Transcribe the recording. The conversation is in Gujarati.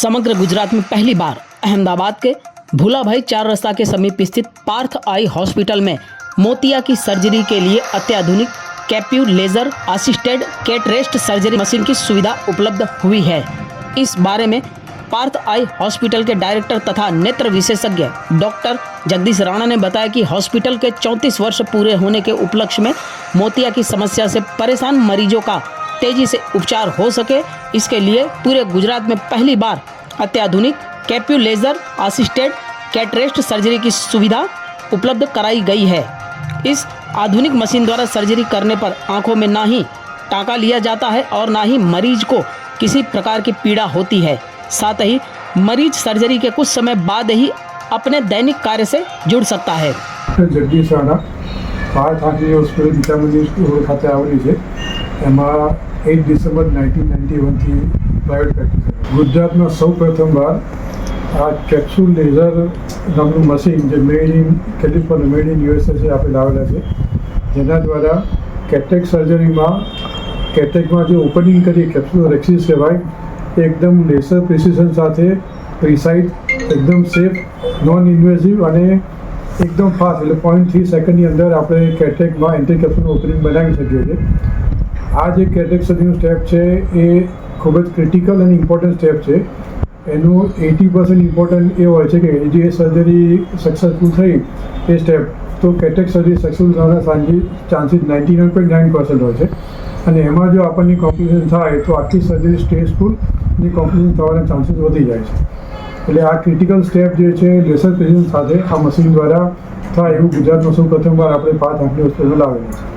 समग्र गुजरात में पहली बार अहमदाबाद के भूलाभाई 4 रस्ता के समीप स्थित पार्थ आई हॉस्पिटल में मोतिया की सर्जरी के लिए अत्याधुनिक कैप्यू लेजर असिस्टेड कैटरेस्ट सर्जरी मशीन की सुविधा उपलब्ध हुई है। इस बारे में पार्थ आई हॉस्पिटल के डायरेक्टर तथा नेत्र विशेषज्ञ डॉक्टर जगदीश राणा ने बताया कि हॉस्पिटल के 34 वर्ष पूरे होने के उपलक्ष्य में मोतिया की समस्या से परेशान मरीजों का तेजी से उपचार हो सके, इसके लिए पूरे गुजरात में पहली बार अत्याधुनिक कैप्यू लेजर असिस्टेड कैटरेस्ट सर्जरी की सुविधा उपलब्ध कराई गई है। इस आधुनिक मशीन द्वारा सर्जरी करने पर आंखों में ना ही टाँका लिया जाता है और ना ही मरीज को किसी प्रकार की पीड़ा होती है। साथ ही मरीज सर्जरी के कुछ समय बाद ही अपने दैनिक कार्य से जुड़ सकता है। जगदीश राणा पार्थ आई હોસ્પિટલ ગીતામંદિર રોડ ખાતે આવેલી છે। એમાં 8 ડિસેમ્બર 1991 થી પ્રાઇવેટ પ્રેક્ટિસ છે। ગુજરાતમાં સૌ પ્રથમવાર આ કેપ્સ્યુલ લેઝર નામનું મશીન જે made in California made in USA છે આપણે લાવેલા છે, જેના દ્વારા કેટેક સર્જરીમાં કેટેકમાં જે ઓપનિંગ કરી કેપ્સ્યુલ રેક્સિસ કહેવાય एकदम लेसर प्रिसिशन સાથે પ્રિસાઇઝ एकदम सेफ नॉन इन्वेसिव અને एकदम फास्ट એટલે 0.3 સેકન્ડની અંદર આપણે કેટેકમાં એન્ટી કેપ્સ્યુલ ઓપનિંગ બનાવી શકીએ છીએ। આ જે કેટેક સર્જરીનું સ્ટેપ છે એ ખૂબ જ ક્રિટિકલ અને ઇમ્પોર્ટન્ટ સ્ટેપ છે। એનું 80% ઇમ્પોર્ટન્ટ એ હોય છે કે જે સર્જરી સક્સેસફુલ થઈ એ સ્ટેપ તો કેટેક સર્જરી સક્સેસફુલ થવાના ચાન્સીસ 99.9% હોય છે અને એમાં જો આપણને કોમ્પ્લિકેશન થાય તો આખી સર્જરી સ્ટ્રેસફુલની કોમ્પ્લિકેશન થવાના ચાન્સીસ વધી જાય છે। એટલે આ ક્રિટિકલ સ્ટેપ જે છે લેસર પ્રિસિઝન સાથે આ મશીન દ્વારા થાય એવું ગુજરાતમાં સૌ પ્રથમવાર આપણે પાર્થ આઈ હોસ્પિટલમાં લાવેલું છે।